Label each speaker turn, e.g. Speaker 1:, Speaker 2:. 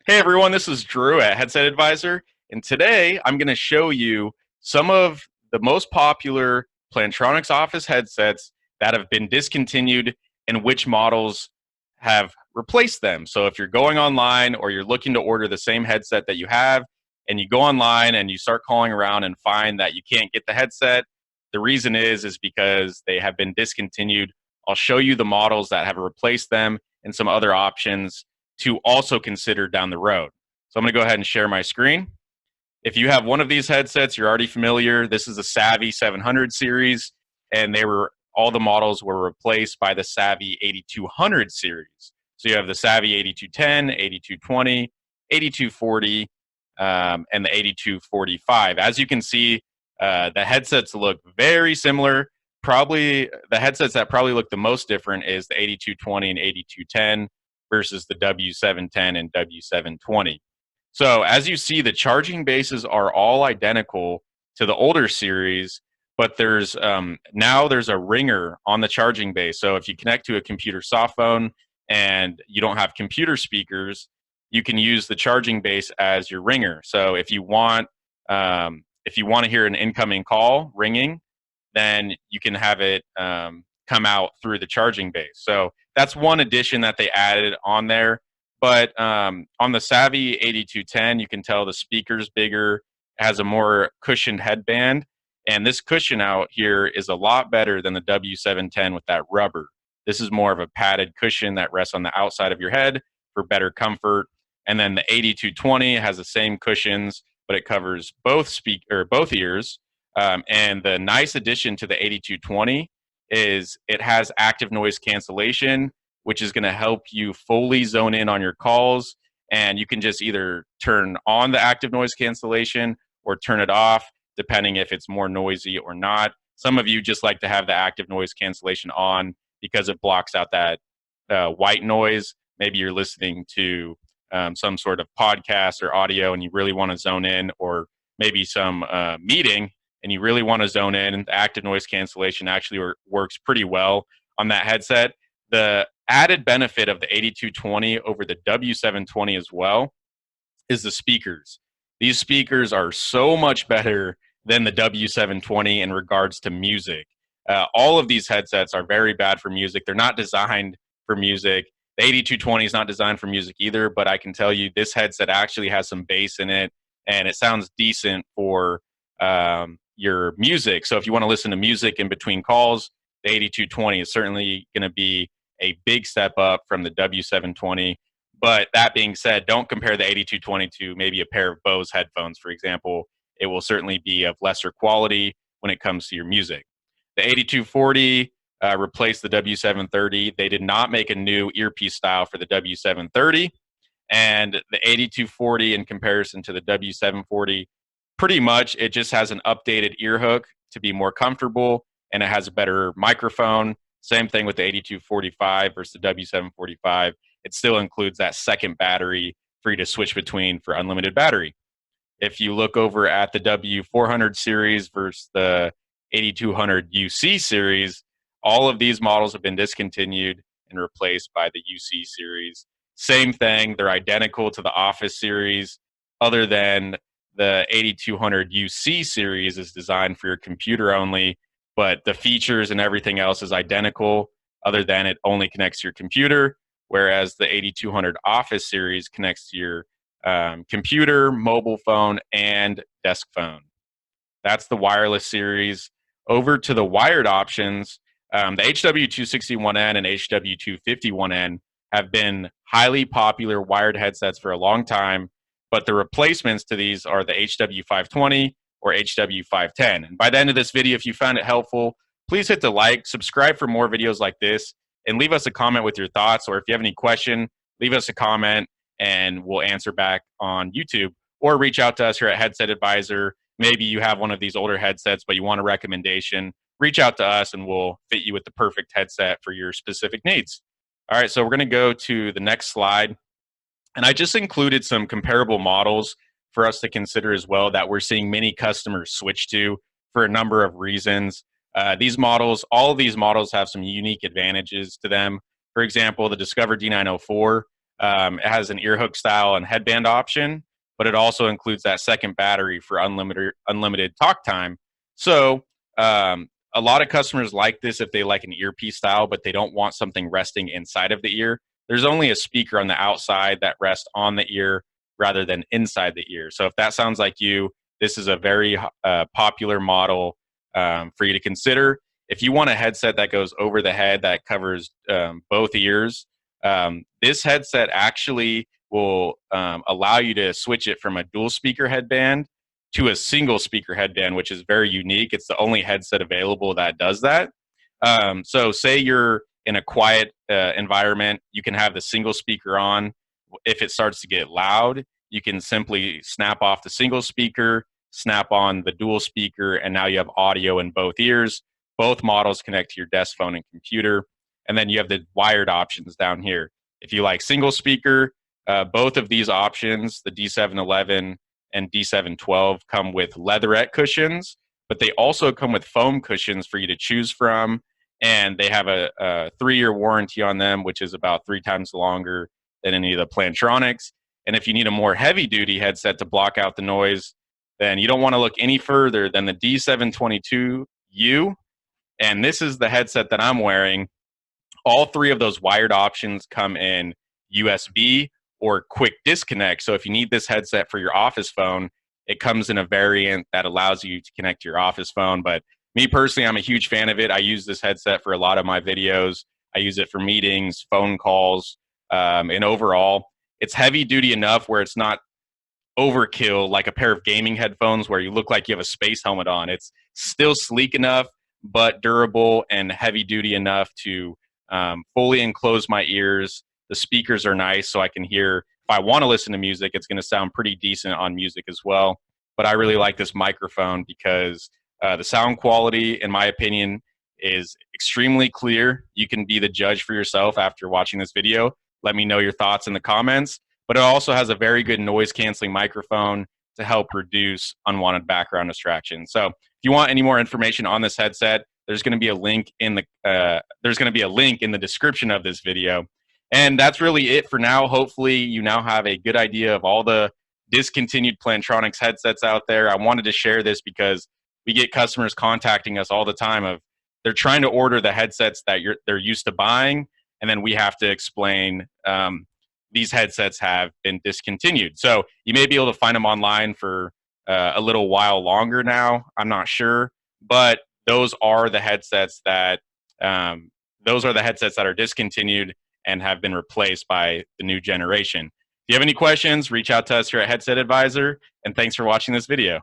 Speaker 1: Hey everyone, this is Drew at Headset Advisor, and today I'm going to show you some of the most popular Plantronics office headsets that have been discontinued and which models have replaced them. So if you're going online or you're looking to order the same headset that you have, and you go online and you start calling around and find that you can't get the headset, the reason is because they have been discontinued. I'll show you the models that have replaced them and some other options to also consider down the road. So I'm going to go ahead and share my screen. If you have one of these headsets, you're already familiar. This is the Savvy 700 series, and all the models were replaced by the Savvy 8200 series. So you have the Savvy 8210, 8220, 8240, and the 8245. As you can see, the headsets look very similar. Probably the headsets that probably look the most different is the 8220 and 8210 versus the W710 and W720. So as you see, the charging bases are all identical to the older series, but now there's a ringer on the charging base. So if you connect to a computer soft phone and you don't have computer speakers, you can use the charging base as your ringer. So if you want to hear an incoming call ringing, then you can have it come out through the charging base. So that's one addition that they added on there. But on the Savvy 8210, you can tell the speaker's bigger, has a more cushioned headband. And this cushion out here is a lot better than the W710 with that rubber. This is more of a padded cushion that rests on the outside of your head for better comfort. And then the 8220 has the same cushions, but it covers both ears. And the nice addition to the 8220 is it has active noise cancellation, which is going to help you fully zone in on your calls. And you can just either turn on the active noise cancellation or turn it off, depending if it's more noisy or not. Some of you just like to have the active noise cancellation on because it blocks out that white noise. Maybe you're listening to some sort of podcast or audio and you really want to zone in, or maybe some meeting and you really want to zone in. The active noise cancellation actually works pretty well on that headset. The added benefit of the 8220 over the W720 as well is the speakers. These speakers are so much better than the W720 in regards to music. All of these headsets are very bad for music. They're not designed for music. The 8220 is not designed for music either, but I can tell you this headset actually has some bass in it, and it sounds decent for your music. So if you want to listen to music in between calls, the 8220 is certainly going to be a big step up from the W720. But that being said, don't compare the 8220 to maybe a pair of Bose headphones, for example. It will certainly be of lesser quality when it comes to your music. The 8240 replaced the W730. They did not make a new earpiece style for the W730. And the 8240 in comparison to the W740, pretty much it just has an updated ear hook to be more comfortable, and it has a better microphone. Same thing with the 8245 versus the W745. It still includes that second battery for you to switch between for unlimited battery. If you look over at the W400 series versus the 8200 UC series, all of these models have been discontinued and replaced by the UC series. Same thing, they're identical to the Office series, other than the 8200 UC series is designed for your computer only, but the features and everything else is identical, other than it only connects to your computer, whereas the 8200 Office series connects to your computer, mobile phone, and desk phone. That's the wireless series. Over to the wired options, the HW261N and HW251N have been highly popular wired headsets for a long time, but the replacements to these are the HW520 or HW510. And by the end of this video, if you found it helpful, please hit the like, subscribe for more videos like this, and leave us a comment with your thoughts. Or if you have any question, leave us a comment and we'll answer back on YouTube. Or reach out to us here at Headset Advisor. Maybe you have one of these older headsets, but you want a recommendation. Reach out to us and we'll fit you with the perfect headset for your specific needs. All right, so we're going to go to the next slide. And I just included some comparable models for us to consider as well that we're seeing many customers switch to for a number of reasons. All of these models have some unique advantages to them. For example, the Discover D904 It has an ear hook style and headband option, but it also includes that second battery for unlimited talk time. So a lot of customers like this if they like an earpiece style, but they don't want something resting inside of the ear. There's only a speaker on the outside that rests on the ear rather than inside the ear. So if that sounds like you, this is a very popular model for you to consider. If you want a headset that goes over the head that covers both ears, this headset actually will allow you to switch it from a dual speaker headband to a single speaker headband, which is very unique. It's the only headset available that does that. So say you're in a quiet environment, you can have the single speaker on. If it starts to get loud, you can simply snap off the single speaker, snap on the dual speaker, and now you have audio in both ears. Both models connect to your desk phone and computer. And then you have the wired options down here. If you like single speaker, both of these options, the D711 and D712, come with leatherette cushions, but they also come with foam cushions for you to choose from. And they have a 3-year warranty on them, which is about 3 times longer than any of the Plantronics. And if you need a more heavy duty headset to block out the noise, then you don't want to look any further than the D722U. And this is the headset that I'm wearing. All 3 of those wired options come in USB or quick disconnect. So if you need this headset for your office phone, it comes in a variant that allows you to connect to your office phone. But me personally, I'm a huge fan of it. I use this headset for a lot of my videos. I use it for meetings, phone calls, and overall, it's heavy duty enough where it's not overkill like a pair of gaming headphones where you look like you have a space helmet on. It's still sleek enough, but durable and heavy duty enough to fully enclose my ears. The speakers are nice, so I can hear. If I want to listen to music, it's going to sound pretty decent on music as well. But I really like this microphone because the sound quality, in my opinion, is extremely clear. You can be the judge for yourself after watching this video. Let me know your thoughts in the comments. But it also has a very good noise canceling microphone to help reduce unwanted background distraction. So if you want any more information on this headset, there's going to be a link in the description of this video. And that's really it for now. Hopefully you now have a good idea of all the discontinued Plantronics headsets out there. I wanted to share this because we get customers contacting us all the time of they're trying to order the headsets that they're used to buying, and then we have to explain these headsets have been discontinued. So you may be able to find them online for a little while longer now. I'm not sure, but those are the headsets that are discontinued and have been replaced by the new generation. If you have any questions, reach out to us here at Headset Advisor, and thanks for watching this video.